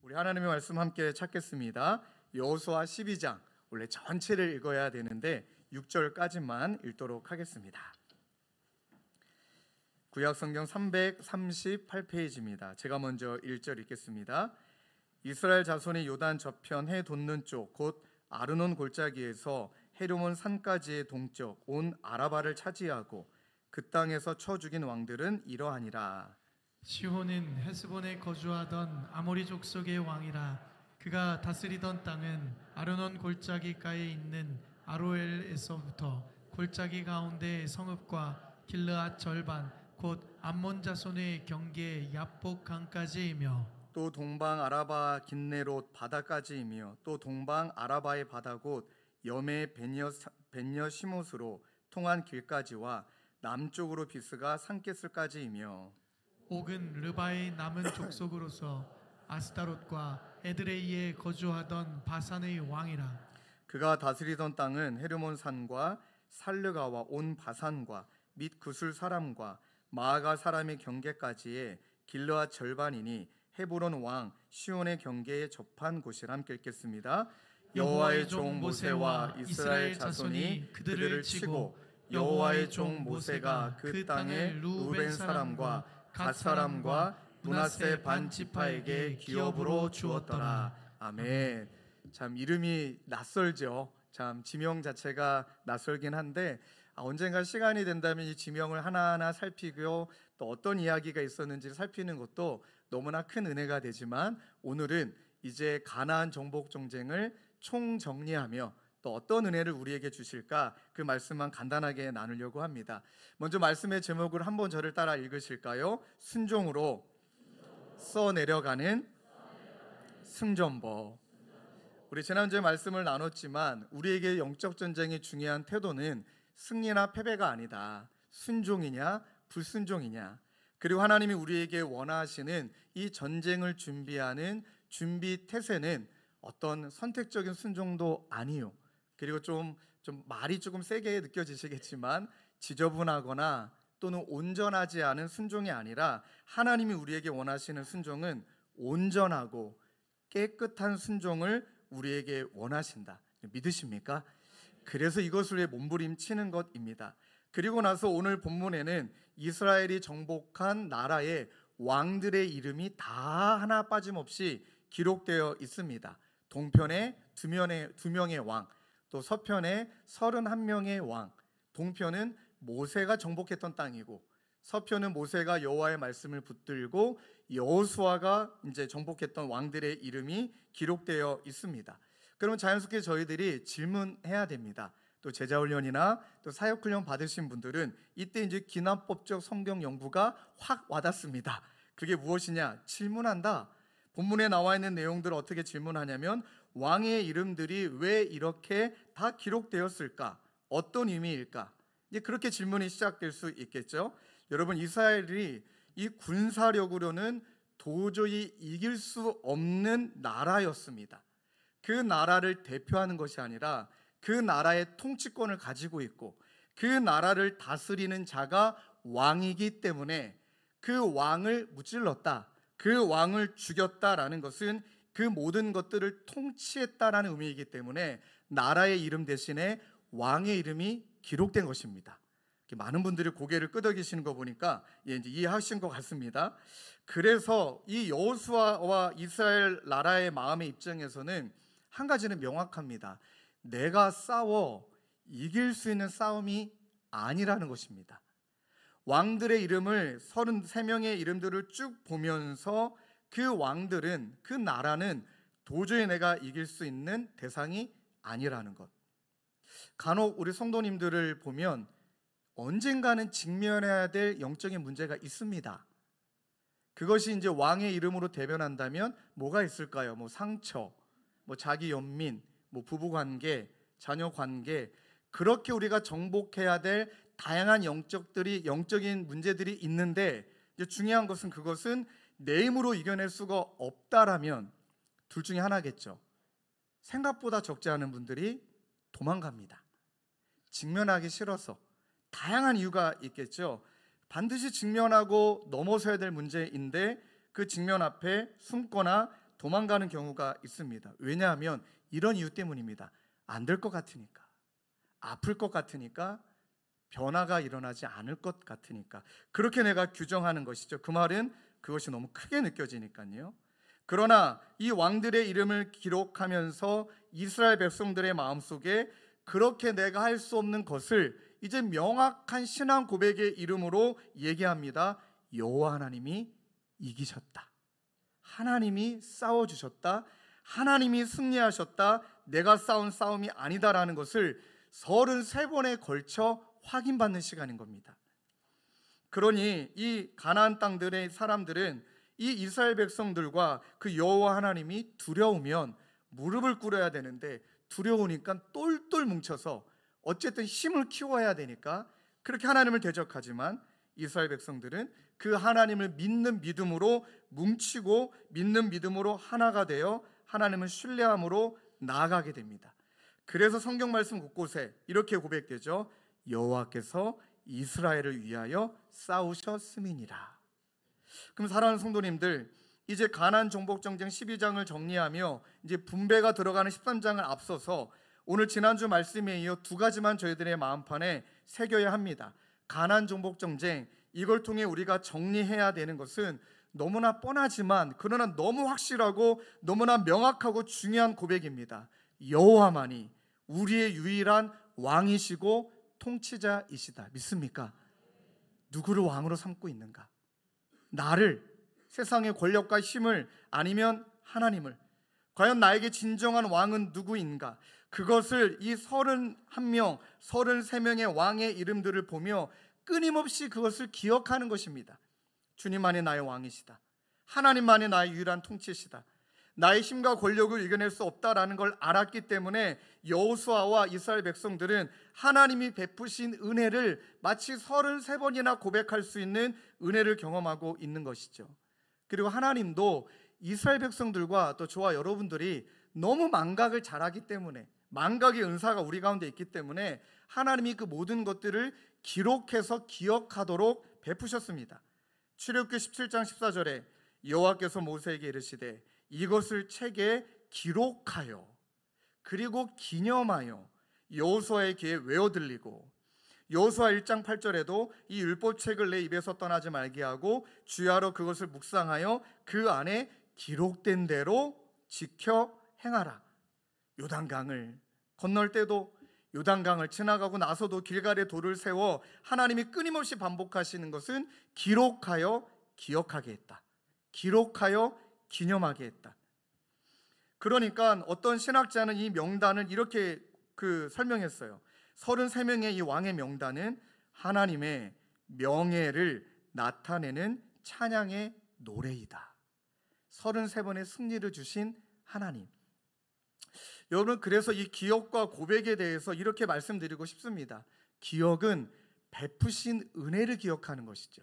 우리 하나님의 말씀 함께 찾겠습니다. 여호수아 12장 원래 전체를 읽어야 되는데 6절까지만 읽도록 하겠습니다. 구약성경 338페이지입니다. 제가 먼저 1절 읽겠습니다. 이스라엘 자손이 요단 저편 해 돋는 쪽 곧 아르논 골짜기에서 헤르몬 산까지의 동쪽 온 아라바를 차지하고 그 땅에서 쳐 죽인 왕들은 이러하니라. 시혼은 헤스본에 거주하던 아모리 족속의 왕이라. 그가 다스리던 땅은 아르논 골짜기가에 있는 아로엘에서부터 골짜기 가운데 성읍과 길르앗 절반 곧 암몬 자손의 경계 야복 강까지이며 또 동방 아라바 긴네롯 바다까지이며 또 동방 아라바의 바다 곧 여메 벤여 시못으로 통한 길까지와 남쪽으로 비스가 산게슬까지이며 옥은 르바의 남은 족속으로서 아스타롯과 에드레이에 거주하던 바산의 왕이라. 그가 다스리던 땅은 헤르몬 산과 살르가와 온 바산과 및 구술 사람과 마아가 사람의 경계까지의 길르앗 절반이니 헤브론 왕 시온의 경계에 접한 곳이라. 함께 읽겠습니다. 여호와의 종 모세와 이스라엘 자손이 그들을 치고 여호와의 종 모세가 그 땅을 루벤 사람과 갓 사람과 므낫세 반 지파에게 기업으로 주었더라. 아멘. 참 이름이 낯설죠. 참 지명 자체가 낯설긴 한데 언젠가 시간이 된다면 이 지명을 하나하나 살피고 또 어떤 이야기가 있었는지 살피는 것도 너무나 큰 은혜가 되지만 오늘은 이제 가나안 정복 전쟁을 총정리하며 또 어떤 은혜를 우리에게 주실까 그 말씀만 간단하게 나누려고 합니다. 먼저 말씀의 제목을 한번 저를 따라 읽으실까요? 순종으로 써내려가는 승전보. 우리 지난주에 말씀을 나눴지만 우리에게 영적 전쟁의 중요한 태도는 승리나 패배가 아니다. 순종이냐 불순종이냐. 그리고 하나님이 우리에게 원하시는 이 전쟁을 준비하는 준비 태세는 어떤 선택적인 순종도 아니요. 그리고 좀 말이 조금 세게 느껴지시겠지만 지저분하거나 또는 온전하지 않은 순종이 아니라 하나님이 우리에게 원하시는 순종은 온전하고 깨끗한 순종을 우리에게 원하신다. 믿으십니까? 그래서 이것을 위해 몸부림치는 것입니다. 그리고 나서 오늘 본문에는 이스라엘이 정복한 나라의 왕들의 이름이 다 하나 빠짐없이 기록되어 있습니다. 동편에 두 명의 왕, 또 서편에 31명의 왕. 동편은 모세가 정복했던 땅이고 서편은 모세가 여호와의 말씀을 붙들고 여호수아가 이제 정복했던 왕들의 이름이 기록되어 있습니다. 그러면 자연스럽게 저희들이 질문해야 됩니다. 또 제자훈련이나 또 사역훈련 받으신 분들은 이때 이제 기납법적 성경 연구가 확 와닿습니다. 그게 무엇이냐? 질문한다. 본문에 나와 있는 내용들을 어떻게 질문하냐면 왕의 이름들이 왜 이렇게 다 기록되었을까? 어떤 의미일까? 이제 그렇게 질문이 시작될 수 있겠죠. 여러분, 이스라엘이 이 군사력으로는 도저히 이길 수 없는 나라였습니다. 그 나라를 대표하는 것이 아니라 그 나라의 통치권을 가지고 있고 그 나라를 다스리는 자가 왕이기 때문에 그 왕을 무찔렀다, 그 왕을 죽였다라는 것은 그 모든 것들을 통치했다라는 의미이기 때문에 나라의 이름 대신에 왕의 이름이 기록된 것입니다. 많은 분들이 고개를 끄덕이시는 거 보니까 이제 이해하신 것 같습니다. 그래서 이 여호수아와 이스라엘 나라의 마음의 입장에서는 한 가지는 명확합니다. 내가 싸워 이길 수 있는 싸움이 아니라는 것입니다. 왕들의 이름을 33명의 이름들을 쭉 보면서 그 왕들은, 그 나라는 도저히 내가 이길 수 있는 대상이 아니라는 것. 간혹 우리 성도님들을 보면 언젠가는 직면해야 될 영적인 문제가 있습니다. 그것이 이제 왕의 이름으로 대변한다면 뭐가 있을까요? 상처, 자기 연민, 부부관계, 자녀관계, 그렇게 우리가 정복해야 될 다양한 영적인 문제들이 있는데 이제 중요한 것은 그것은 내 힘으로 이겨낼 수가 없다라면 둘 중에 하나겠죠. 생각보다 적지 않은 분들이 도망갑니다. 직면하기 싫어서. 다양한 이유가 있겠죠. 반드시 직면하고 넘어서야 될 문제인데 그 직면 앞에 숨거나 도망가는 경우가 있습니다. 왜냐하면 이런 이유 때문입니다. 안 될 것 같으니까, 아플 것 같으니까, 변화가 일어나지 않을 것 같으니까 그렇게 내가 규정하는 것이죠. 그 말은 그것이 너무 크게 느껴지니까요. 그러나 이 왕들의 이름을 기록하면서 이스라엘 백성들의 마음속에 그렇게 내가 할 수 없는 것을 이제 명확한 신앙 고백의 이름으로 얘기합니다. 여호와 하나님이 이기셨다. 하나님이 싸워주셨다. 하나님이 승리하셨다. 내가 싸운 싸움이 아니다라는 것을 33번에 걸쳐 확인받는 시간인 겁니다. 그러니 이 가나안 땅들의 사람들은 이 이스라엘 백성들과 그 여호와 하나님이 두려우면 무릎을 꿇어야 되는데 두려우니까 똘똘 뭉쳐서 어쨌든 힘을 키워야 되니까 그렇게 하나님을 대적하지만 이스라엘 백성들은 그 하나님을 믿는 믿음으로 뭉치고 믿는 믿음으로 하나가 되어 하나님을 신뢰함으로 나아가게 됩니다. 그래서 성경 말씀 곳곳에 이렇게 고백되죠. 여호와께서 이스라엘을 위하여 싸우셨음이니라. 그럼 사랑하는 성도님들, 이제 가나안 정복 전쟁 12장을 정리하며 이제 분배가 들어가는 13장을 앞서서 오늘 지난주 말씀에 이어 두 가지만 저희들의 마음판에 새겨야 합니다. 가나안 정복 전쟁, 이걸 통해 우리가 정리해야 되는 것은 너무나 뻔하지만 그러나 너무 확실하고 너무나 명확하고 중요한 고백입니다. 여호와만이 우리의 유일한 왕이시고 통치자이시다. 믿습니까? 누구를 왕으로 삼고 있는가? 나를, 세상의 권력과 힘을, 아니면 하나님을? 과연 나에게 진정한 왕은 누구인가? 그것을 이 31명, 33명의 왕의 이름들을 보며 끊임없이 그것을 기억하는 것입니다. 주님만이 나의 왕이시다. 하나님만이 나의 유일한 통치시다. 나의 힘과 권력을 이겨낼 수 없다라는 걸 알았기 때문에 여호수아와 이스라엘 백성들은 하나님이 베푸신 은혜를 마치 33번이나 고백할 수 있는 은혜를 경험하고 있는 것이죠. 그리고 하나님도 이스라엘 백성들과 또 저와 여러분들이 너무 망각을 잘하기 때문에, 망각의 은사가 우리 가운데 있기 때문에 하나님이 그 모든 것들을 기록해서 기억하도록 베푸셨습니다. 출애굽기 17장 14절에 여호와께서 모세에게 이르시되 이것을 책에 기록하여 그리고 기념하여 여호수아의 귀에 외워 들리고, 여호수아 1장 8절에도 이 율법책을 내 입에서 떠나지 말게 하고 주야로 그것을 묵상하여 그 안에 기록된 대로 지켜 행하라. 요단강을 건널 때도, 요단강을 지나가고 나서도 길갈에 돌을 세워 하나님이 끊임없이 반복하시는 것은 기록하여 기억하게 했다. 기록하여 기념하게 했다. 그러니까 어떤 신학자는 이 명단을 이렇게 설명했어요. 33명의 이 왕의 명단은 하나님의 명예를 나타내는 찬양의 노래이다. 33번의 승리를 주신 하나님. 여러분, 그래서 이 기억과 고백에 대해서 이렇게 말씀드리고 싶습니다. 기억은 베푸신 은혜를 기억하는 것이죠.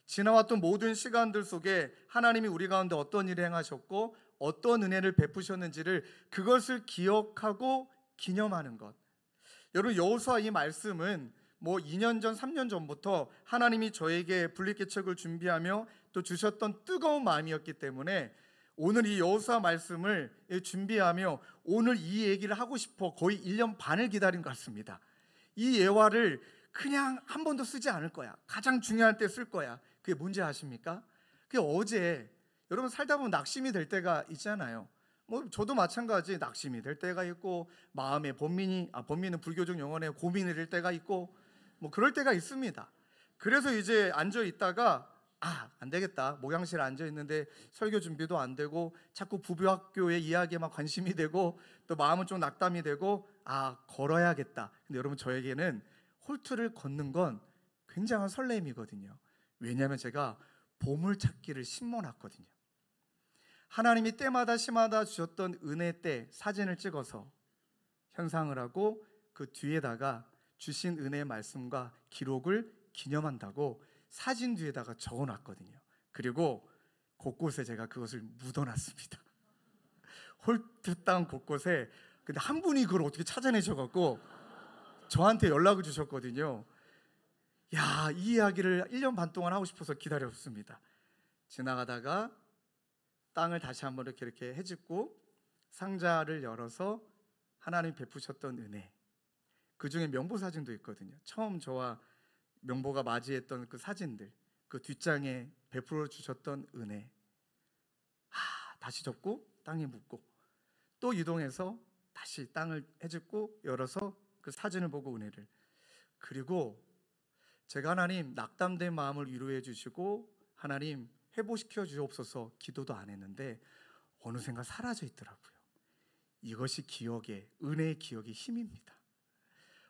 지나왔던 모든 시간들 속에 하나님이 우리 가운데 어떤 일을 행하셨고 어떤 은혜를 베푸셨는지를 그것을 기억하고 기념하는 것. 여러분, 여호수아 이 말씀은 2년 전, 3년 전부터 하나님이 저에게 분리개척을 준비하며 또 주셨던 뜨거운 마음이었기 때문에 오늘 이 여호수아 말씀을 준비하며 오늘 이 얘기를 하고 싶어 거의 1년 반을 기다린 것 같습니다. 이 예화를 그냥 한 번도 쓰지 않을 거야. 가장 중요할 때 쓸 거야. 그게 뭔지 아십니까? 그게 어제 여러분 살다 보면 낙심이 될 때가 있잖아요. 저도 마찬가지 낙심이 될 때가 있고 마음에 번민은 불교적 용어에 고민이 될 때가 있고 그럴 때가 있습니다. 그래서 이제 앉아 있다가 안 되겠다. 목양실에 앉아 있는데 설교 준비도 안 되고 자꾸 부부학교의 이야기에만 관심이 되고 또 마음은 좀 낙담이 되고 걸어야겠다. 근데 여러분, 저에게는 홀트를 걷는 건 굉장한 설렘이거든요. 왜냐하면 제가 보물찾기를 심어놨거든요. 하나님이 때마다 시마다 주셨던 은혜 때 사진을 찍어서 현상을 하고 그 뒤에다가 주신 은혜의 말씀과 기록을 기념한다고 사진 뒤에다가 적어놨거든요. 그리고 곳곳에 제가 그것을 묻어놨습니다. 홀트 땅 곳곳에. 근데 한 분이 그걸 어떻게 찾아내셔갖고 저한테 연락을 주셨거든요. 이 이야기를 1년 반 동안 하고 싶어서 기다렸습니다. 지나가다가 땅을 다시 한번 이렇게 헤집고 상자를 열어서 하나님 베푸셨던 은혜, 그 중에 명보 사진도 있거든요. 처음 저와 명보가 맞이했던 그 사진들, 그 뒷장에 베풀어 주셨던 은혜, 다시 접고 땅에 묻고 또 이동해서 다시 땅을 헤집고 열어서 그 사진을 보고 은혜를, 그리고 제가 하나님 낙담된 마음을 위로해 주시고 하나님 회복시켜 주옵소서 기도도 안 했는데 어느샌가 사라져 있더라고요. 이것이 기억의, 은혜의 기억의 힘입니다.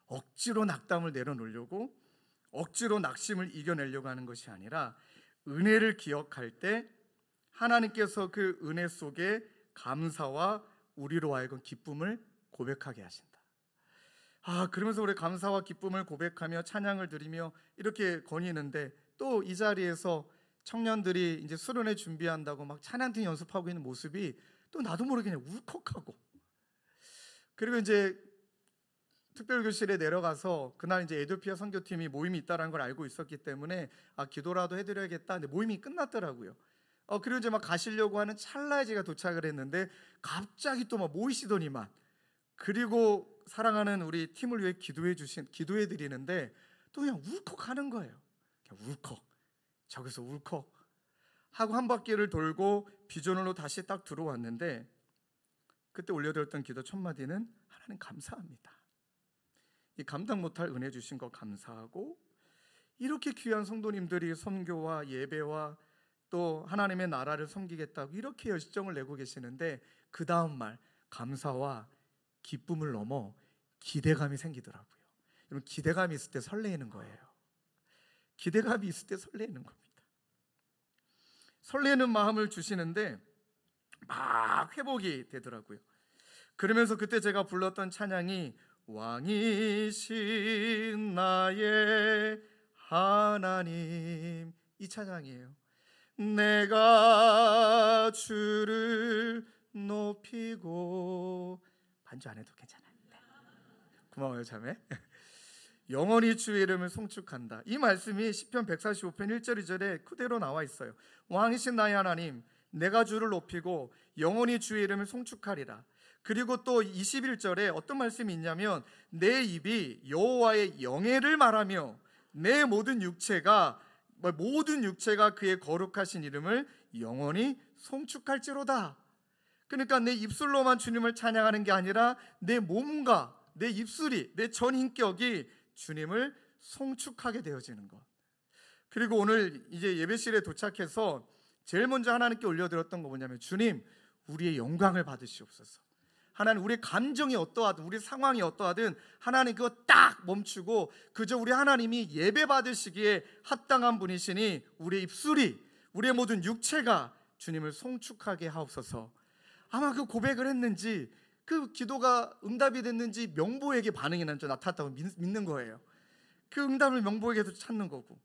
억지로 낙담을 내려놓으려고, 억지로 낙심을 이겨내려고 하는 것이 아니라 은혜를 기억할 때 하나님께서 그 은혜 속에 감사와 우리로 하여금 기쁨을 고백하게 하신다. 그러면서 우리 감사와 기쁨을 고백하며 찬양을 드리며 이렇게 거니는데, 또 이 자리에서 청년들이 이제 수련회 준비한다고 막 찬양팀 연습하고 있는 모습이 또 나도 모르게 그냥 울컥하고, 그리고 이제 특별교실에 내려가서 그날 이제 에도피아 선교팀이 모임이 있다는 걸 알고 있었기 때문에 기도라도 해드려야겠다. 근데 모임이 끝났더라고요. 그리고 이제 막 가시려고 하는 찰나에 제가 도착을 했는데 갑자기 또 막 모이시더니만, 그리고 사랑하는 우리 팀을 위해 기도해 드리는데 또 그냥 울컥하는 거예요. 그냥 울컥, 저기서 울컥 하고 한 바퀴를 돌고 비전으로 다시 딱 들어왔는데, 그때 올려드렸던 기도 첫 마디는 하나님 감사합니다. 이 감당 못할 은혜 주신 거 감사하고, 이렇게 귀한 성도님들이 선교와 예배와 또 하나님의 나라를 섬기겠다고 이렇게 열정을 내고 계시는데, 그 다음 말 감사와 기쁨을 넘어 기대감이 생기더라고요. 여러분, 기대감이 있을 때 설레이는 거예요. 기대감이 있을 때 설레이는 겁니다. 설레는 마음을 주시는데 막 회복이 되더라고요. 그러면서 그때 제가 불렀던 찬양이 왕이신 나의 하나님, 이 찬양이에요. 내가 주를 높이고, 반주 안 해도 괜찮아요. 네. 고마워요 자매. 영원히 주의 이름을 송축한다. 이 말씀이 시편 145편 1절 2절에 그대로 나와 있어요. 왕이신 나의 하나님, 내가 주를 높이고 영원히 주의 이름을 송축하리라. 그리고 또 21절에 어떤 말씀이 있냐면, 내 입이 여호와의 영예를 말하며 내 모든 육체가 그의 거룩하신 이름을 영원히 송축할지로다. 그러니까 내 입술로만 주님을 찬양하는 게 아니라 내 몸과 내 입술이, 내 전 인격이 주님을 송축하게 되어지는 것. 그리고 오늘 이제 예배실에 도착해서 제일 먼저 하나님께 올려드렸던 거 뭐냐면, 주님 우리의 영광을 받으시옵소서. 하나님, 우리 감정이 어떠하든 우리 상황이 어떠하든 하나님 그거 딱 멈추고 그저 우리 하나님이 예배 받으시기에 합당한 분이시니 우리의 입술이, 우리의 모든 육체가 주님을 송축하게 하옵소서. 아마 그 고백을 했는지, 그 기도가 응답이 됐는지 명보에게 반응이 나타났다고 믿는 거예요. 그 응답을 명보에게도 찾는 거고.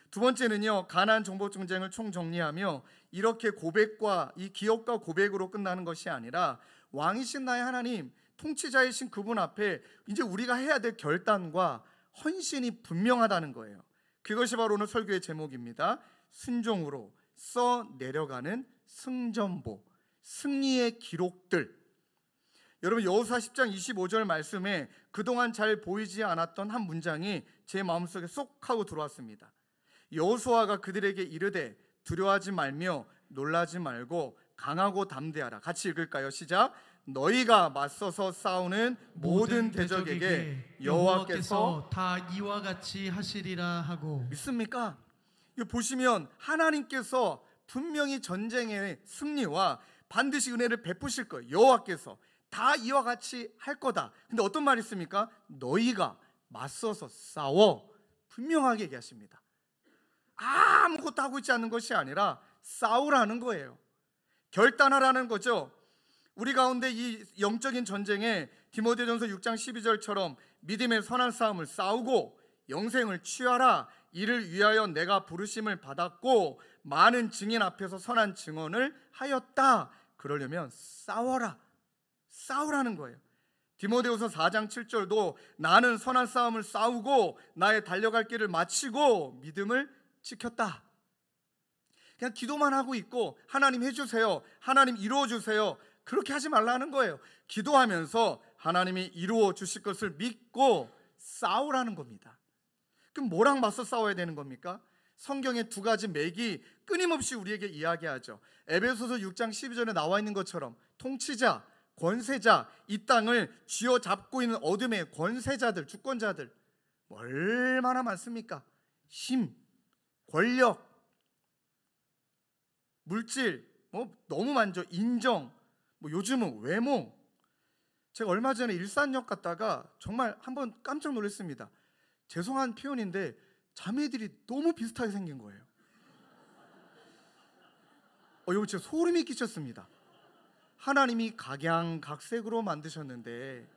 두 번째는요, 가나안 정복 전쟁을 총정리하며 이렇게 고백과 이 기억과 고백으로 끝나는 것이 아니라, 왕이신 나의 하나님, 통치자이신 그분 앞에 이제 우리가 해야 될 결단과 헌신이 분명하다는 거예요. 그것이 바로 오늘 설교의 제목입니다. 순종으로 써 내려가는 승전보, 승리의 기록들. 여러분, 여호수아 10장 25절 말씀에 그동안 잘 보이지 않았던 한 문장이 제 마음속에 쏙 하고 들어왔습니다. 여호수아가 그들에게 이르되 두려워하지 말며 놀라지 말고 강하고 담대하라. 같이 읽을까요? 시작. 너희가 맞서서 싸우는 모든 대적에게 여호와께서 다 이와 같이 하시리라 하고. 믿습니까? 이거 보시면 하나님께서 분명히 전쟁의 승리와 반드시 은혜를 베푸실 거예요. 여호와께서 다 이와 같이 할 거다. 근데 어떤 말이 있습니까? 너희가 맞서서 싸워. 분명하게 얘기하십니다. 아무것도 하고 있지 않는 것이 아니라 싸우라는 거예요. 결단하라는 거죠. 우리 가운데 이 영적인 전쟁에 디모데전서 6장 12절처럼 믿음의 선한 싸움을 싸우고 영생을 취하라. 이를 위하여 내가 부르심을 받았고 많은 증인 앞에서 선한 증언을 하였다. 그러려면 싸워라. 싸우라는 거예요. 디모데후서 4장 7절도 나는 선한 싸움을 싸우고 나의 달려갈 길을 마치고 믿음을 지켰다. 그냥 기도만 하고 있고 하나님 해주세요, 하나님 이루어 주세요, 그렇게 하지 말라는 거예요. 기도하면서 하나님이 이루어 주실 것을 믿고 싸우라는 겁니다. 그럼 뭐랑 맞서 싸워야 되는 겁니까? 성경의 두 가지 맥이 끊임없이 우리에게 이야기하죠. 에베소서 6장 12절에 나와 있는 것처럼 통치자, 권세자, 이 땅을 쥐어잡고 있는 어둠의 권세자들, 주권자들 얼마나 많습니까? 힘, 권력, 물질, 너무 많죠. 인정, 요즘은 외모. 제가 얼마 전에 일산역 갔다가 정말 한번 깜짝 놀랐습니다. 죄송한 표현인데 자매들이 너무 비슷하게 생긴 거예요. 여러분, 진짜 소름이 끼쳤습니다. 하나님이 각양각색으로 만드셨는데,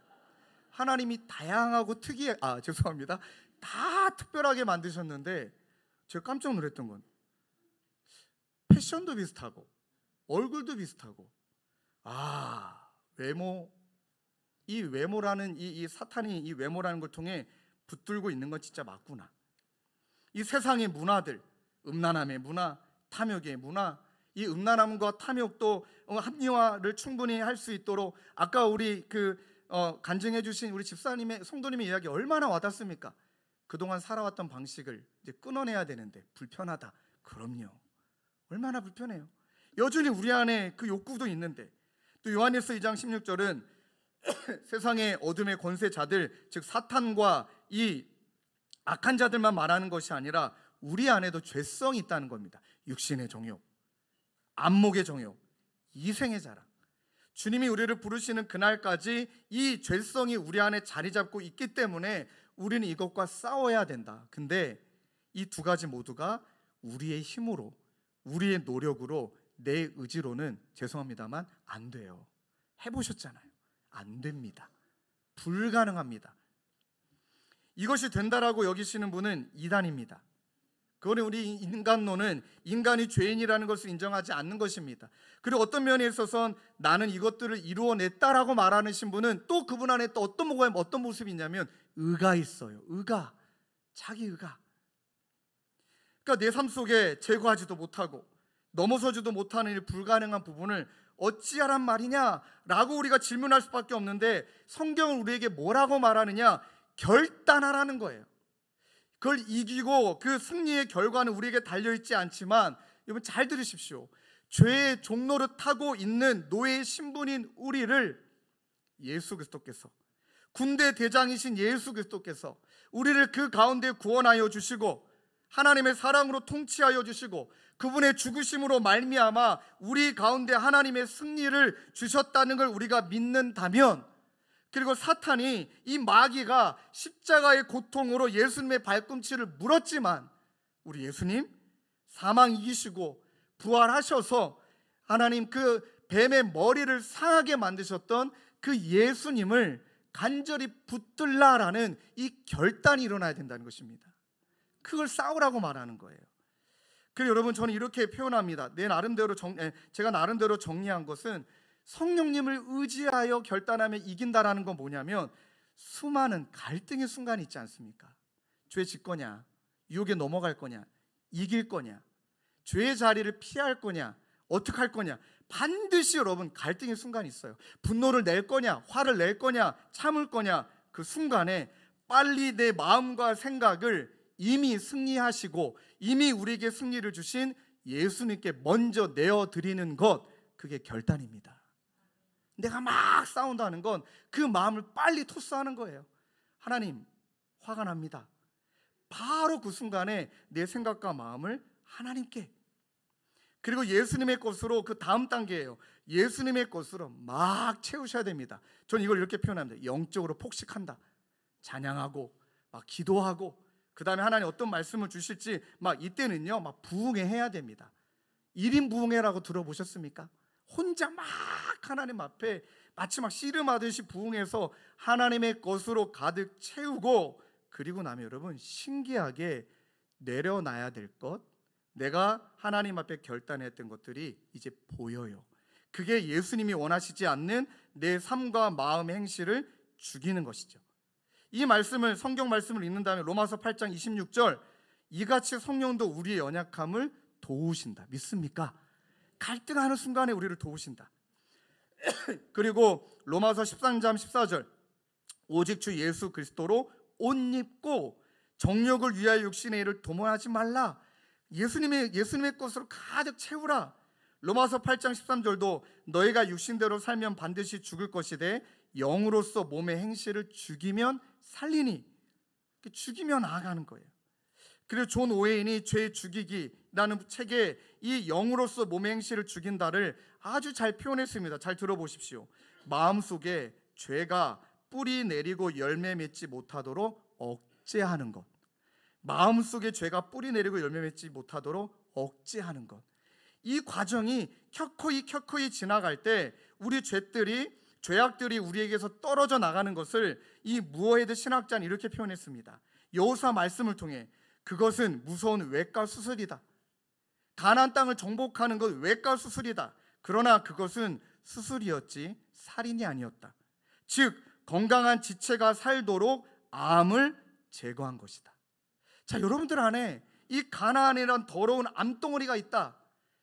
하나님이 다양하고 죄송합니다, 다 특별하게 만드셨는데, 제가 깜짝 놀랐던 건 패션도 비슷하고 얼굴도 비슷하고, 외모, 이 외모라는 이 사탄이 이 외모라는 걸 통해 붙들고 있는 건 진짜 맞구나. 이 세상의 문화들, 음란함의 문화, 탐욕의 문화, 이 음란함과 탐욕도 합리화를 충분히 할 수 있도록 아까 우리 간증해 주신 우리 집사님의 성도님의 이야기 얼마나 와닿습니까? 그동안 살아왔던 방식을 이제 끊어내야 되는데 불편하다. 그럼요, 얼마나 불편해요. 여전히 우리 안에 그 욕구도 있는데, 또 요한일서 2장 16절은 세상의 어둠의 권세자들, 즉 사탄과 이 악한 자들만 말하는 것이 아니라 우리 안에도 죄성이 있다는 겁니다. 육신의 정욕, 안목의 정욕, 이생의 자랑. 주님이 우리를 부르시는 그날까지 이 죄성이 우리 안에 자리 잡고 있기 때문에 우리는 이것과 싸워야 된다. 근데 이 두 가지 모두가 우리의 힘으로, 우리의 노력으로, 내 의지로는 죄송합니다만 안 돼요. 해보셨잖아요. 안 됩니다. 불가능합니다. 이것이 된다라고 여기시는 분은 이단입니다. 그거는 우리 인간론은 인간이 죄인이라는 것을 인정하지 않는 것입니다. 그리고 어떤 면에 있어서는 나는 이것들을 이루어냈다라고 말하는 신분은 또 그분 안에 또 어떤 모습이 있냐면 의가 있어요. 의가, 자기 의가. 그러니까 내 삶 속에 제거하지도 못하고 넘어서지도 못하는 이 불가능한 부분을 어찌하란 말이냐라고 우리가 질문할 수밖에 없는데, 성경은 우리에게 뭐라고 말하느냐? 결단하라는 거예요. 그걸 이기고 그 승리의 결과는 우리에게 달려있지 않지만, 여러분 잘 들으십시오. 죄의 종로를 타고 있는 노예의 신분인 우리를 예수 그리스도께서, 군대 대장이신 예수 그리스도께서 우리를 그 가운데 구원하여 주시고 하나님의 사랑으로 통치하여 주시고 그분의 죽으심으로 말미암아 우리 가운데 하나님의 승리를 주셨다는 걸 우리가 믿는다면, 그리고 사탄이, 이 마귀가 십자가의 고통으로 예수님의 발꿈치를 물었지만 우리 예수님 사망 이기시고 부활하셔서 하나님 그 뱀의 머리를 상하게 만드셨던 그 예수님을 간절히 붙들라라는 이 결단이 일어나야 된다는 것입니다. 그걸 싸우라고 말하는 거예요. 그리고 여러분, 저는 이렇게 표현합니다. 제가 나름대로 정리한 것은, 성령님을 의지하여 결단하며 이긴다라는 건 뭐냐면, 수많은 갈등의 순간이 있지 않습니까? 죄 짓 거냐, 유혹에 넘어갈 거냐, 이길 거냐, 죄의 자리를 피할 거냐, 어떻게 할 거냐, 반드시 여러분 갈등의 순간이 있어요. 분노를 낼 거냐, 화를 낼 거냐, 참을 거냐, 그 순간에 빨리 내 마음과 생각을 이미 승리하시고 이미 우리에게 승리를 주신 예수님께 먼저 내어드리는 것, 그게 결단입니다. 내가 막 싸운다는 건 그 마음을 빨리 토스하는 거예요. 하나님, 화가 납니다. 바로 그 순간에 내 생각과 마음을 하나님께, 그리고 예수님의 것으로, 그 다음 단계예요. 예수님의 것으로 막 채우셔야 됩니다. 저는 이걸 이렇게 표현합니다. 영적으로 폭식한다. 찬양하고 막 기도하고, 그 다음에 하나님 어떤 말씀을 주실지 막 이때는요 막 부흥해야 됩니다. 1인 부흥회라고 들어보셨습니까? 혼자 막 하나님 앞에 마치 막 씨름하듯이 부흥해서 하나님의 것으로 가득 채우고, 그리고 나면 여러분 신기하게 내려놔야 될 것, 내가 하나님 앞에 결단했던 것들이 이제 보여요. 그게 예수님이 원하시지 않는 내 삶과 마음의 행실을 죽이는 것이죠. 이 말씀을, 성경 말씀을 읽는 다음에 로마서 8장 26절, 이같이 성령도 우리의 연약함을 도우신다. 믿습니까? 갈등하는 순간에 우리를 도우신다. 그리고 로마서 13장 14절, 오직 주 예수 그리스도로 옷 입고 정욕을 위하여 육신의 일을 도모하지 말라. 예수님의 것으로 가득 채우라. 로마서 8장 13절도 너희가 육신대로 살면 반드시 죽을 것이되 영으로서 몸의 행실을 죽이면 살리니, 죽이며 나아가는 거예요. 그리고 존 오웨인이 죄 죽이기라는 책에 이 영으로서 몸의 행실을 죽인다를 아주 잘 표현했습니다. 잘 들어보십시오. 마음속에 죄가 뿌리 내리고 열매 맺지 못하도록 억제하는 것. 마음속에 죄가 뿌리 내리고 열매 맺지 못하도록 억제하는 것. 이 과정이 켜코이 지나갈 때 우리 죄악들이 우리에게서 떨어져 나가는 것을 이 무어헤드 신학자는 이렇게 표현했습니다. 여호수아 말씀을 통해 그것은 무서운 외과 수술이다. 가나안 땅을 정복하는 것 외과 수술이다. 그러나 그것은 수술이었지 살인이 아니었다. 즉 건강한 지체가 살도록 암을 제거한 것이다. 자, 여러분들 안에 이 가나안이란 더러운 암덩어리가 있다.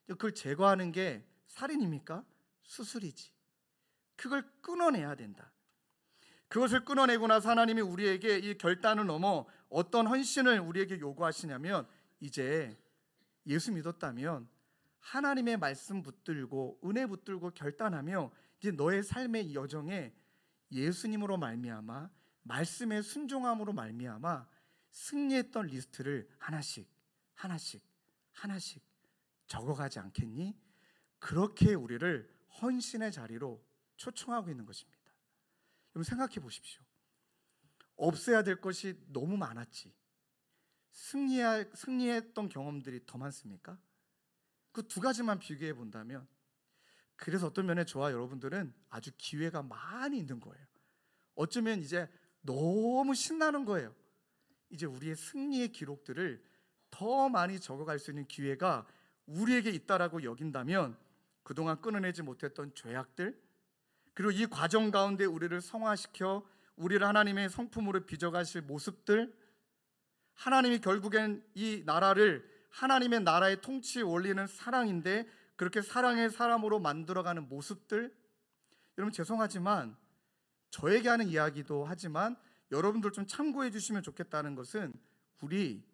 그걸 제거하는 게 살인입니까? 수술이지. 그걸 끊어내야 된다. 그것을 끊어내고 나서 하나님이 우리에게 이 결단을 넘어 어떤 헌신을 우리에게 요구하시냐면, 이제 예수 믿었다면 하나님의 말씀 붙들고 은혜 붙들고 결단하며 이제 너의 삶의 여정에 예수님으로 말미암아 말씀의 순종함으로 말미암아 승리했던 리스트를 하나씩 적어가지 않겠니? 그렇게 우리를 헌신의 자리로 초청하고 있는 것입니다. 여러분 생각해 보십시오. 없애야 될 것이 너무 많았지 승리했던 경험들이 더 많습니까? 그 두 가지만 비교해 본다면, 그래서 어떤 면에 저와 여러분들은 아주 기회가 많이 있는 거예요. 어쩌면 이제 너무 신나는 거예요. 이제 우리의 승리의 기록들을 더 많이 적어갈 수 있는 기회가 우리에게 있다라고 여긴다면, 그동안 끊어내지 못했던 죄악들, 그리고 이 과정 가운데 우리를 성화시켜 우리를 하나님의 성품으로 빚어가실 모습들, 하나님이 결국엔 이 나라를 하나님의 나라의 통치 원리는 사랑인데 그렇게 사랑의 사람으로 만들어가는 모습들, 여러분 죄송하지만 저에게 하는 이야기도 하지만 여러분들 좀 참고해 주시면 좋겠다는 것은, 우리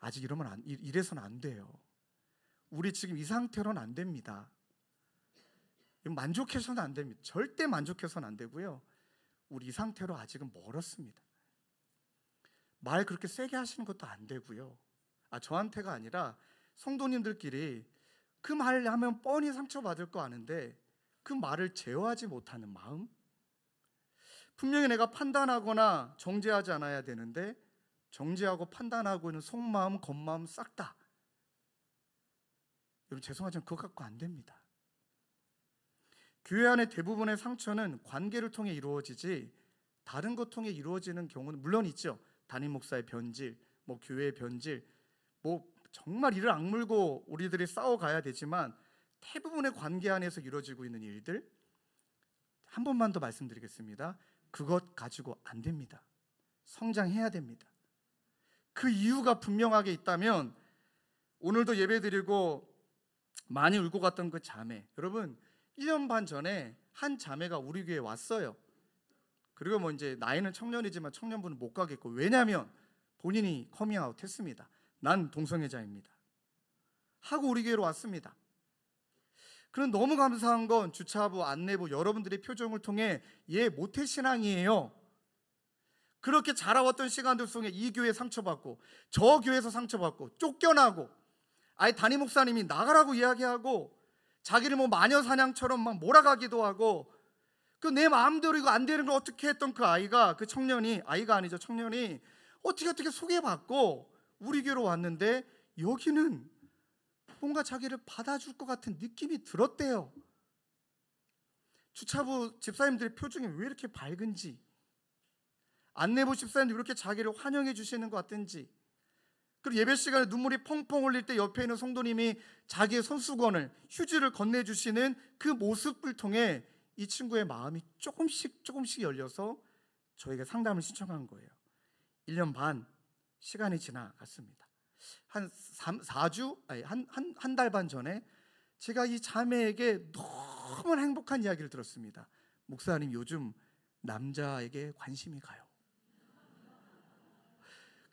아직 이래서는 안 돼요. 우리 지금 이 상태로는 안 됩니다. 만족해서는 안 됩니다. 절대 만족해서는 안 되고요. 우리 이 상태로 아직은 멀었습니다. 말 그렇게 세게 하시는 것도 안 되고요. 저한테가 아니라 성도님들끼리 그 말 하면 뻔히 상처받을 거 아는데 그 말을 제어하지 못하는 마음, 분명히 내가 판단하거나 정죄하지 않아야 되는데 정죄하고 판단하고 있는 속마음, 겉마음 싹 다, 여러분 죄송하지만 그거 갖고 안 됩니다. 교회 안의 대부분의 상처는 관계를 통해 이루어지지 다른 것 통해 이루어지는 경우는 물론 있죠. 담임 목사의 변질, 교회의 변질, 정말 이를 악물고 우리들이 싸워가야 되지만 대부분의 관계 안에서 이루어지고 있는 일들, 한 번만 더 말씀드리겠습니다. 그것 가지고 안 됩니다. 성장해야 됩니다. 그 이유가 분명하게 있다면, 오늘도 예배드리고 많이 울고 갔던 그 자매, 여러분 1년 반 전에 한 자매가 우리 교회에 왔어요. 그리고 이제 나이는 청년이지만 청년부는 못 가겠고, 왜냐하면 본인이 커밍아웃 했습니다. 난 동성애자입니다 하고 우리 교회로 왔습니다. 그럼 너무 감사한 건 주차부, 안내부 여러분들의 표정을 통해 얘 모태신앙이에요, 그렇게 자라왔던 시간들 속에 이 교회 상처받고 저 교회에서 상처받고 쫓겨나고, 아예 담임 목사님이 나가라고 이야기하고 자기를 마녀 사냥처럼 막 몰아가기도 하고, 그 내 마음대로 이거 안 되는 걸 어떻게 했던 그 아이가, 그 청년이, 아이가 아니죠, 청년이 어떻게 소개받고 우리 교회로 왔는데 여기는 뭔가 자기를 받아줄 것 같은 느낌이 들었대요. 주차부 집사님들의 표정이 왜 이렇게 밝은지, 안내부 집사님들이 왜 이렇게 자기를 환영해 주시는 것 같은지, 그리고 예배 시간에 눈물이 펑펑 흘릴 때 옆에 있는 성도님이 자기의 손수건을, 휴지를 건네주시는 그 모습을 통해 이 친구의 마음이 조금씩 열려서 저에게 상담을 신청한 거예요. 1년 반 시간이 지나갔습니다. 한 4주 아니 한 달 반 전에 제가 이 자매에게 너무 행복한 이야기를 들었습니다. 목사님, 요즘 남자에게 관심이 가요.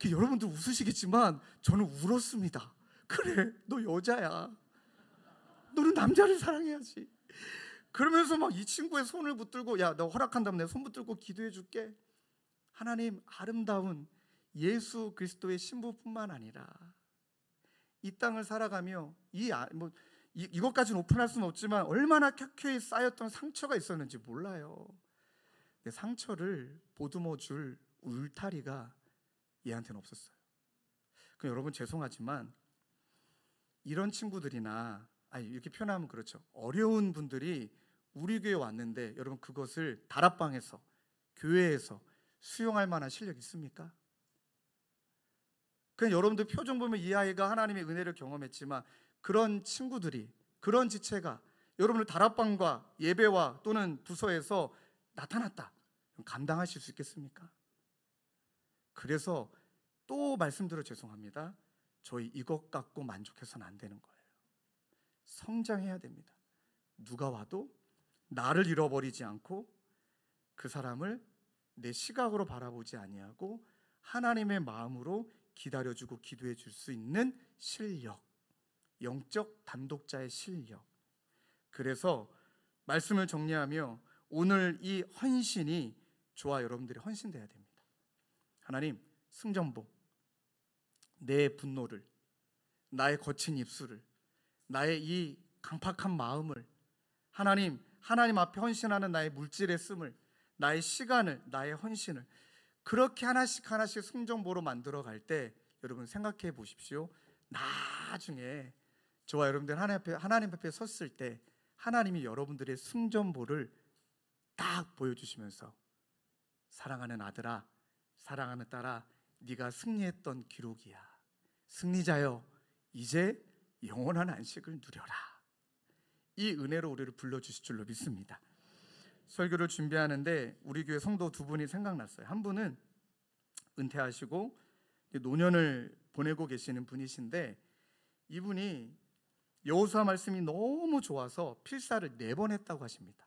여러분들 웃으시겠지만 저는 울었습니다. 그래, 너 여자야. 너는 남자를 사랑해야지. 그러면서 막 이 친구의 손을 붙들고, 야, 너 허락한다면 내 손 붙들고 기도해 줄게. 하나님, 아름다운 예수 그리스도의 신부뿐만 아니라 이 땅을 살아가며 이것까지는 오픈할 수는 없지만 얼마나 켜켜이 쌓였던 상처가 있었는지 몰라요. 내 상처를 보듬어 줄 울타리가 얘한테는 없었어요. 그럼 여러분, 죄송하지만 이런 친구들이나, 이렇게 표현하면 그렇죠, 어려운 분들이 우리 교회에 왔는데 여러분, 그것을 다락방에서, 교회에서 수용할 만한 실력이 있습니까? 그냥 여러분들 표정 보면 이 아이가 하나님의 은혜를 경험했지만 그런 친구들이, 그런 지체가 여러분들 다락방과 예배와 또는 부서에서 나타났다, 감당하실 수 있겠습니까? 그래서 또 말씀드려 죄송합니다. 저희 이것 갖고 만족해서는 안 되는 거예요. 성장해야 됩니다. 누가 와도 나를 잃어버리지 않고 그 사람을 내 시각으로 바라보지 아니하고 하나님의 마음으로 기다려주고 기도해 줄 수 있는 실력, 영적 단독자의 실력. 그래서 말씀을 정리하며 오늘 이 헌신이 저와 여러분들이 헌신돼야 됩니다. 하나님, 승전보, 내 분노를, 나의 거친 입술을, 나의 이 강팍한 마음을 하나님 앞에 헌신하는 나의 물질의 씀을, 나의 시간을, 나의 헌신을 그렇게 하나씩 승전보로 만들어 갈 때 여러분 생각해 보십시오. 나중에 저와 여러분들 하나님 앞에 섰을 때 하나님이 여러분들의 승전보를 딱 보여주시면서 사랑하는 아들아, 사랑하는 딸아, 네가 승리했던 기록이야. 승리자여, 이제 영원한 안식을 누려라. 이 은혜로 우리를 불러주실 줄로 믿습니다. 설교를 준비하는데 우리 교회 성도 두 분이 생각났어요. 한 분은 은퇴하시고 노년을 보내고 계시는 분이신데, 이분이 여호수아 말씀이 너무 좋아서 필사를 4번 했다고 하십니다.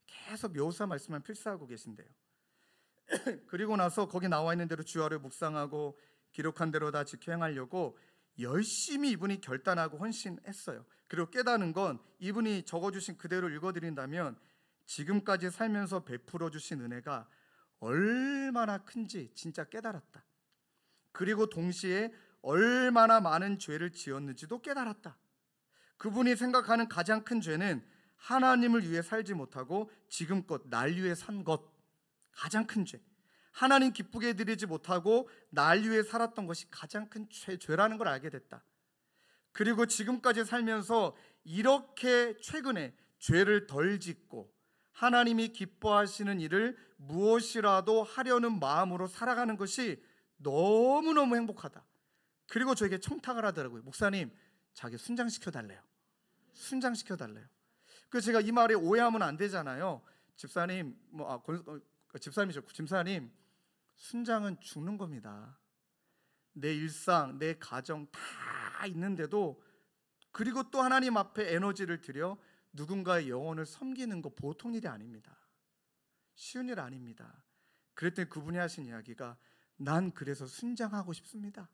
계속 여호수아 말씀만 필사하고 계신데요. 그리고 나서 거기 나와 있는 대로 주야를 묵상하고 기록한 대로 다 지켜 행하려고 열심히 이분이 결단하고 헌신했어요. 그리고 깨닫는 건, 이분이 적어주신 그대로 읽어드린다면 지금까지 살면서 베풀어 주신 은혜가 얼마나 큰지 진짜 깨달았다. 그리고 동시에 얼마나 많은 죄를 지었는지도 깨달았다. 그분이 생각하는 가장 큰 죄는 하나님을 위해 살지 못하고 지금껏 날 위해 산 것, 가장 큰 죄. 하나님 기쁘게 해드리지 못하고 날 위해 살았던 것이 가장 큰 죄라는 걸 알게 됐다. 그리고 지금까지 살면서 이렇게 최근에 죄를 덜 짓고 하나님이 기뻐하시는 일을 무엇이라도 하려는 마음으로 살아가는 것이 너무너무 행복하다. 그리고 저에게 청탁을 하더라고요. 목사님, 자기 순장시켜달래요. 순장시켜달래요. 그래서 제가 이 말에 오해하면 안 되잖아요. 집사님, 집사님, 순장은 죽는 겁니다. 내 일상, 내 가정 다 있는데도, 그리고 또 하나님 앞에 에너지를 들여 누군가의 영혼을 섬기는 거 보통 일이 아닙니다. 쉬운 일 아닙니다. 그랬더니 그분이 하신 이야기가, 난 그래서 순장하고 싶습니다.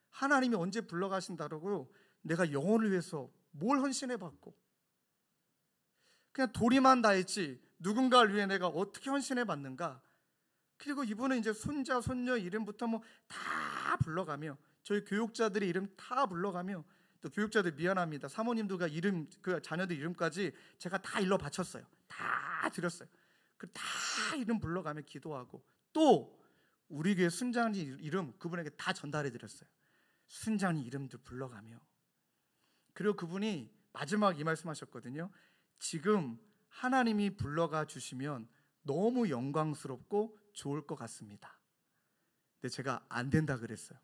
하나님이 언제 불러가신다고 내가 영혼을 위해서 뭘 헌신해봤고, 그냥 도리만 다했지 누군가를 위해 내가 어떻게 헌신해봤는가. 그리고 이분은 이제 손자, 손녀 이름부터 다 불러가며, 저희 교육자들의 이름 다 불러가며, 또 교육자들 미안합니다. 사모님들과 이름, 그 자녀들 이름까지 제가 다 일러 바쳤어요. 다 드렸어요. 다 이름 불러가며 기도하고, 또 우리 교회 순장님 이름 그분에게 다 전달해 드렸어요. 순장님 이름들 불러가며. 그리고 그분이 마지막 이 말씀하셨거든요. 지금 하나님이 불러가 주시면 너무 영광스럽고 좋을 것 같습니다. 근데 제가 안 된다 그랬어요.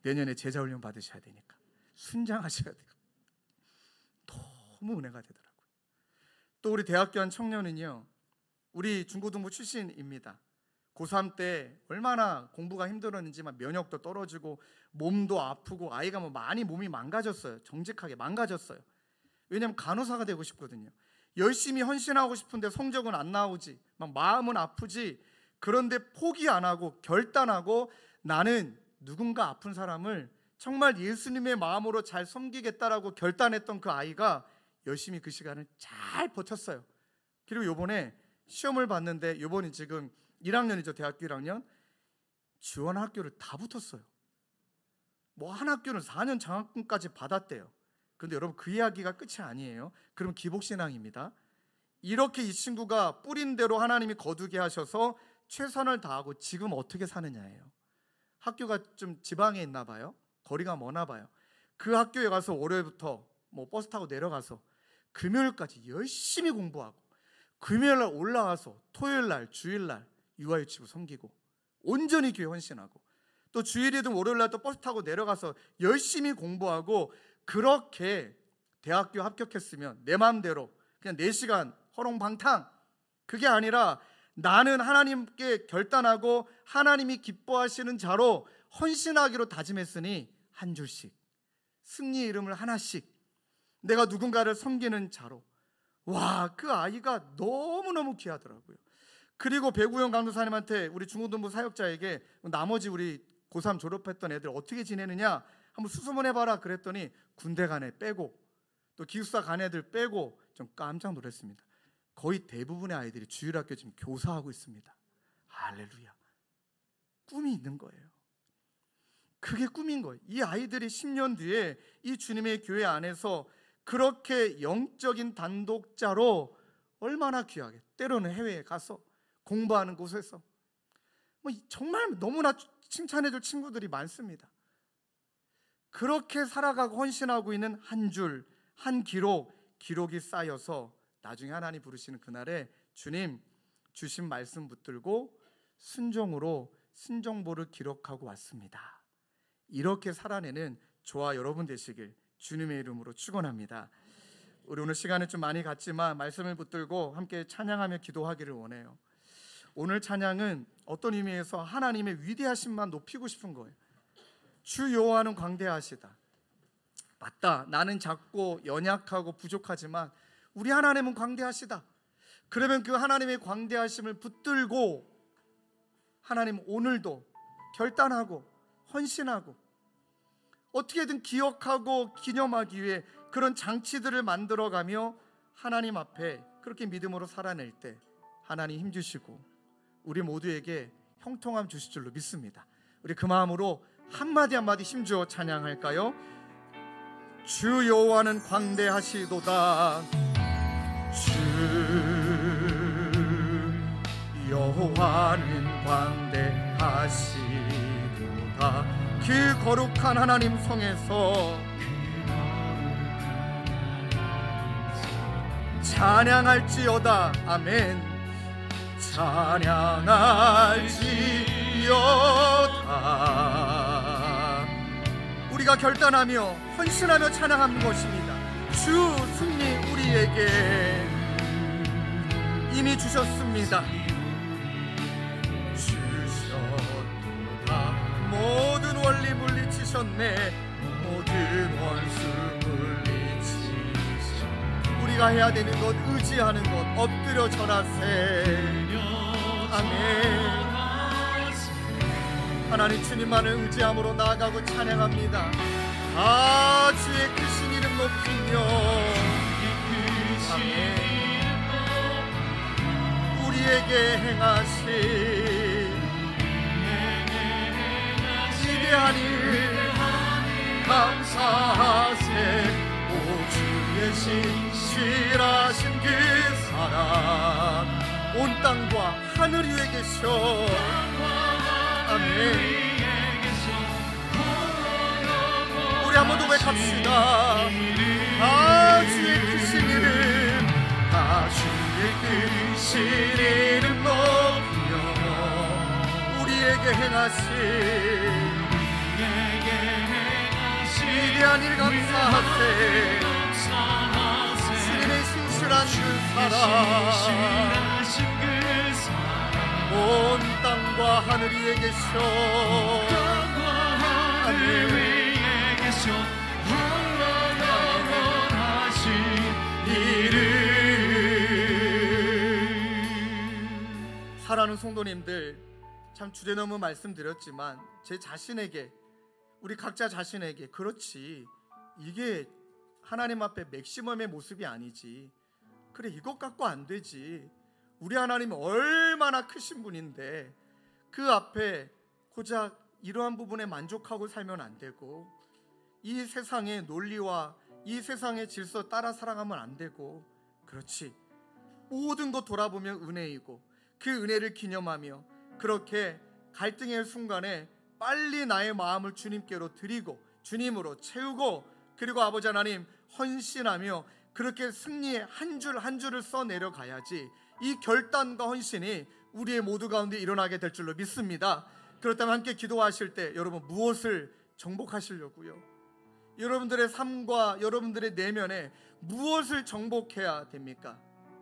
내년에 제자훈련 받으셔야 되니까 순장하셔야 돼요. 너무 은혜가 되더라고요. 또 우리 대학교 한 청년은요, 우리 중고등부 출신입니다. 고3 때 얼마나 공부가 힘들었는지 막 면역도 떨어지고 몸도 아프고 아이가 뭐 많이 몸이 망가졌어요. 정직하게 망가졌어요. 왜냐하면 간호사가 되고 싶거든요. 열심히 헌신하고 싶은데 성적은 안 나오지, 막 마음은 아프지. 그런데 포기 안 하고 결단하고 나는 누군가 아픈 사람을 정말 예수님의 마음으로 잘 섬기겠다라고 결단했던 그 아이가 열심히 그 시간을 잘 버텼어요. 그리고 요번에 시험을 봤는데, 요번이 지금 1학년이죠. 대학교 1학년. 지원 학교를 다 붙었어요. 뭐 한 학교는 4년 장학금까지 받았대요. 근데 여러분, 그 이야기가 끝이 아니에요. 그럼 기복신앙입니다. 이렇게 이 친구가 뿌린 대로 하나님이 거두게 하셔서 최선을 다하고 지금 어떻게 사느냐예요. 학교가 좀 지방에 있나 봐요. 거리가 머나 봐요. 그 학교에 가서 월요일부터 뭐 버스 타고 내려가서 금요일까지 열심히 공부하고, 금요일날 올라와서 토요일날 주일날 유아유치부 섬기고 온전히 교회 헌신하고, 또 주일이든 월요일날 또 버스 타고 내려가서 열심히 공부하고, 그렇게 대학교 합격했으면 내 마음대로 그냥 4시간 허롱방탕, 그게 아니라 나는 하나님께 결단하고 하나님이 기뻐하시는 자로 헌신하기로 다짐했으니 한 줄씩, 승리의 이름을 하나씩, 내가 누군가를 섬기는 자로. 와, 그 아이가 너무너무 귀하더라고요. 그리고 배구영 강도사님한테 우리 중고등부 사역자에게 나머지 우리 고3 졸업했던 애들 어떻게 지내느냐 한번 수소문해봐라 그랬더니 군대 간 애 빼고 또 기숙사 간 애들 빼고 좀 깜짝 놀랐습니다. 거의 대부분의 아이들이 주일학교 지금 교사하고 있습니다. 할렐루야. 꿈이 있는 거예요. 그게 꿈인 거예요. 이 아이들이 10년 뒤에 이 주님의 교회 안에서 그렇게 영적인 단독자로 얼마나 귀하게, 때로는 해외에 가서 공부하는 곳에서 뭐 정말 너무나 칭찬해줄 친구들이 많습니다. 그렇게 살아가고 헌신하고 있는 한 줄, 한 기록이 쌓여서 나중에 하나님 부르시는 그날에 주님 주신 말씀 붙들고 순종으로 순종보를 기록하고 왔습니다. 이렇게 살아내는 저와 여러분 되시길 주님의 이름으로 축원합니다. 우리 오늘 시간을 좀 많이 갖지만 말씀을 붙들고 함께 찬양하며 기도하기를 원해요. 오늘 찬양은 어떤 의미에서 하나님의 위대하심만 높이고 싶은 거예요. 주 여호와는 광대하시다. 맞다, 나는 작고 연약하고 부족하지만 우리 하나님은 광대하시다. 그러면 그 하나님의 광대하심을 붙들고 하나님 오늘도 결단하고 헌신하고 어떻게든 기억하고 기념하기 위해 그런 장치들을 만들어가며 하나님 앞에 그렇게 믿음으로 살아낼 때 하나님 힘주시고 우리 모두에게 형통함 주실 줄로 믿습니다. 우리 그 마음으로 한마디 한마디 힘주어 찬양할까요? 주 여호와는 광대하시도다. 주 여호와는 광대하시도다. 그 거룩한 하나님 성에서 찬양할지어다. 아멘. 찬양할지어다. 우리가 결단하며 헌신하며 찬양하는 것입니다. 주 승리 우리에게 이미 주셨습니다. 주셨도다. 모든 원리 물리치셨네. 모든 원수 물리치셨네. 우리가 해야 되는 것, 의지하는 것, 엎드려 절하세. 아멘. 하나님 주님만을 의지함으로 나아가고 찬양합니다. 아, 주의 크신 이름 높이며. 아멘. 우리에게 행하신 위대한 일 감사하세. 오, 주의 신실하신 그 사랑 온 땅과 하늘 위에 계셔. 아멘. 우리 한 번 더 외갑시다. 아, 주의 크신 이름, 아, 주의 크신 이름 높여 우리에게 행하신 위대한 일 감사하세. 주님의 신실한 그 사랑 온 땅과 하늘 위에 계셔 하늘 위에 계셔 영원하신 이름. 사랑하는 성도님들, 참 주제넘은 말씀드렸지만 제 자신에게, 우리 각자 자신에게, 그렇지, 이게 하나님 앞에 맥시멈의 모습이 아니지, 그래 이것 갖고 안 되지, 우리 하나님이 얼마나 크신 분인데 그 앞에 고작 이러한 부분에 만족하고 살면 안 되고, 이 세상의 논리와 이 세상의 질서 따라 살아가면 안 되고, 그렇지, 모든 것 돌아보면 은혜이고 그 은혜를 기념하며 그렇게 갈등의 순간에 빨리 나의 마음을 주님께로 드리고 주님으로 채우고, 그리고 아버지 하나님 헌신하며 그렇게 승리의 한 줄 한 줄을 써내려가야지 이 결단과 헌신이 우리의 모두 가운데 일어나게 될 줄로 믿습니다. 그렇다면 함께 기도하실 때 여러분 무엇을 정복하시려고요? 여러분들의 삶과 여러분들의 내면에 무엇을 정복해야 됩니까?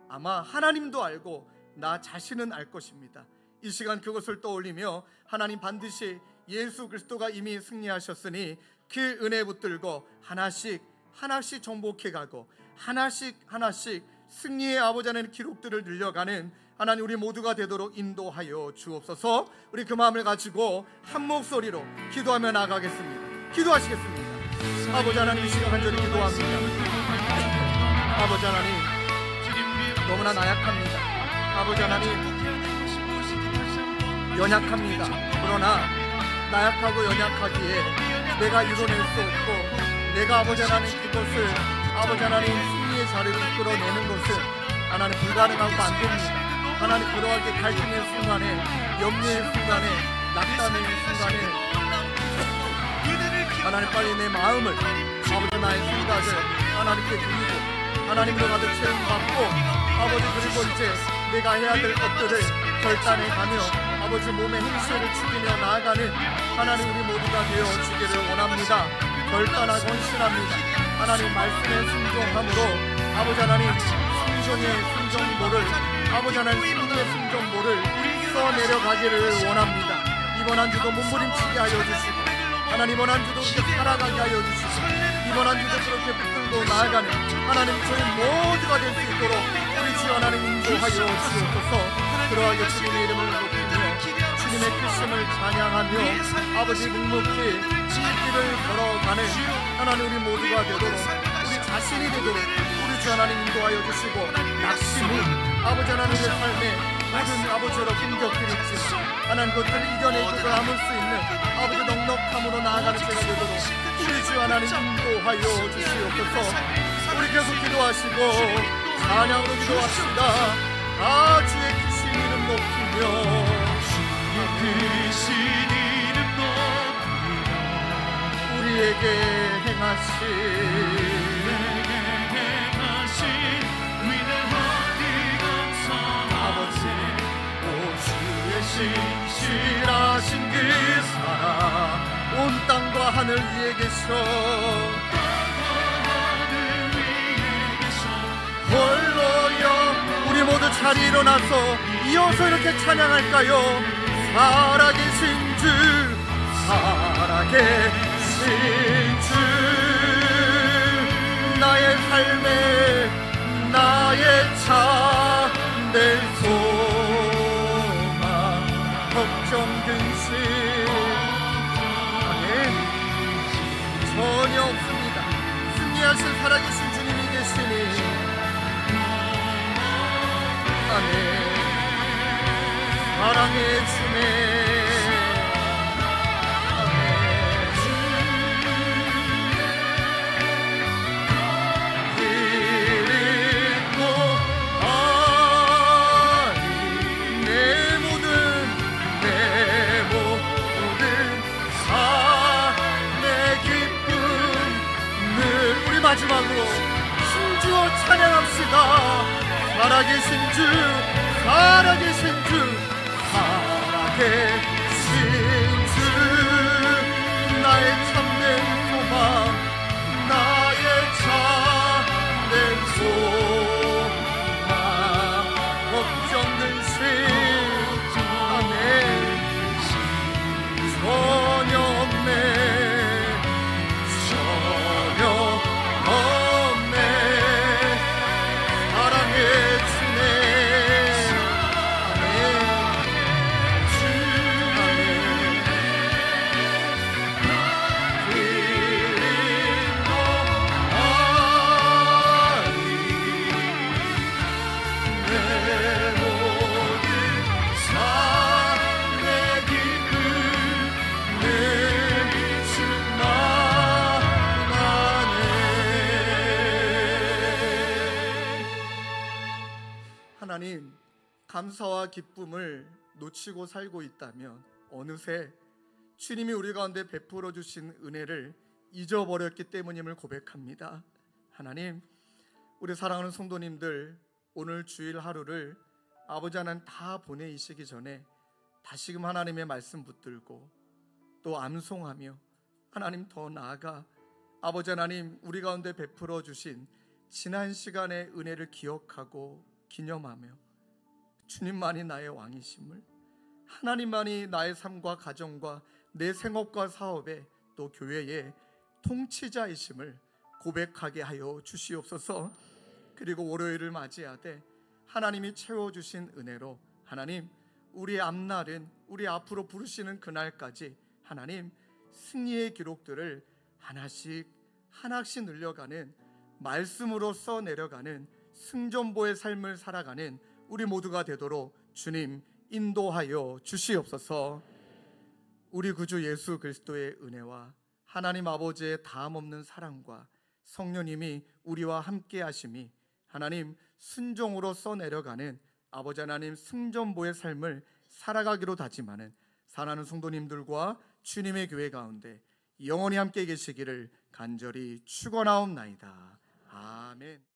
아마 하나님도 알고 나 자신은 알 것입니다. 이 시간 그것을 떠올리며 하나님 반드시 예수 그리스도가 이미 승리하셨으니 그 은혜 붙들고 하나씩 하나씩 정복해가고 하나씩 하나씩 승리의 아버지 하나님의 기록들을 늘려가는 하나님 우리 모두가 되도록 인도하여 주옵소서. 우리 그 마음을 가지고 한 목소리로 기도하며 나아가겠습니다. 기도하시겠습니다. 아버지 하나님, 이 시간 간절히 기도합니다. 아버지 하나님, 너무나 나약합니다. 아버지 하나님, 연약합니다. 그러나 나약하고 연약하기에 내가 이뤄낼 수 없고, 내가 아버지 하나님 그것을 아버지 하나님 승리의 자리로 이끌어내는 것은 하나님 불가능하고 안 됩니다. 하나님 그러하게 갈등의 순간에, 염려의 순간에, 낙담의 순간에 하나님 빨리 내 마음을, 아버지 나의 생각을 하나님께 드리고 하나님으로 가득 채움받고, 아버지 그리고 이제 내가 해야 될 것들을 결단해가며 아버지 몸의 행실을 죽이며 나아가는 하나님 우리 모두가 되어 주기를 원합니다. 결단하고 헌신합니다. 하나님 말씀에 순종함으로 아버지 하나님 순종의 순종보를, 아버지 하나님 승리의 순종보를 써내려가기를 원합니다. 이번 한 주도 몸부림치게 하여 주시고, 하나님 이번 한 주도 그렇게 살아가게 하여 주시고, 이번 한 주도 그렇게 붙들고 나아가는 하나님 저희 모두가 될 수 있도록 우리 주 하나님 인도하여 주옵소서. 그러하게 주님의 이름을 높이며 주님의 크심을 찬양하며 아버지 묵묵히 이 길을 걸어가는 하나님 우리 모두가 되도록, 우리 자신이 되도록 우리 주 하나님 인도하여 주시고, 낙심이 아버지 하나님의 삶에 모든 아버지로 공격들이 있지 하나님 그것들을 이겨내고 남을 수 있는 아버지 넉넉함으로 나아가는 제가 되도록 우리 주 하나님 인도하여 주시옵소서. 우리 계속 기도하시고 찬양으로 기도합시다. 아 주의 크신 이름 높이며 크신 이름 높이며 우리에게 행하신 위대한 감사하세. 오 주의 신실하신 그 사랑 온 땅과 하늘 위에 계셔 홀로여. 우리 모두 자리 일어나서 이어서 이렇게 찬양할까요? 살아계신 주, 살아계신 주, 나의 삶에 나의 참된 소망, 걱정 근심 전혀 없습니다. 승리하신 살아계신 주님이 계시니 아멘. 사랑의 주네 마지막으로 힘주어 찬양합시다. 살아계신 주, 살아계신 주, 살아계신 주, 나의 참된 소망, 나의 참된 소망, 걱정 근심 하나님, 감사와 기쁨을 놓치고 살고 있다면 어느새 주님이 우리 가운데 베풀어 주신 은혜를 잊어버렸기 때문임을 고백합니다. 하나님, 우리 사랑하는 성도님들, 오늘 주일 하루를 아버지 하나님 다 보내시기 전에 다시금 하나님의 말씀 붙들고 또 암송하며 하나님 더 나아가 아버지 하나님 우리 가운데 베풀어 주신 지난 시간의 은혜를 기억하고 기념하며 주님만이 나의 왕이심을, 하나님만이 나의 삶과 가정과 내 생업과 사업에 또 교회의 통치자이심을 고백하게 하여 주시옵소서. 그리고 월요일을 맞이하되 하나님이 채워주신 은혜로 하나님, 우리의 앞날은, 우리 앞으로 부르시는 그날까지 하나님 승리의 기록들을 하나씩 늘려가는, 말씀으로 써내려가는 승전보의 삶을 살아가는 우리 모두가 되도록 주님 인도하여 주시옵소서. 우리 구주 예수 그리스도의 은혜와 하나님 아버지의 다함없는 사랑과 성령님이 우리와 함께 하심이 하나님 순종으로 써내려가는 아버지 하나님 승전보의 삶을 살아가기로 다짐하는 사랑하는 성도님들과 주님의 교회 가운데 영원히 함께 계시기를 간절히 축원하옵나이다. 아멘.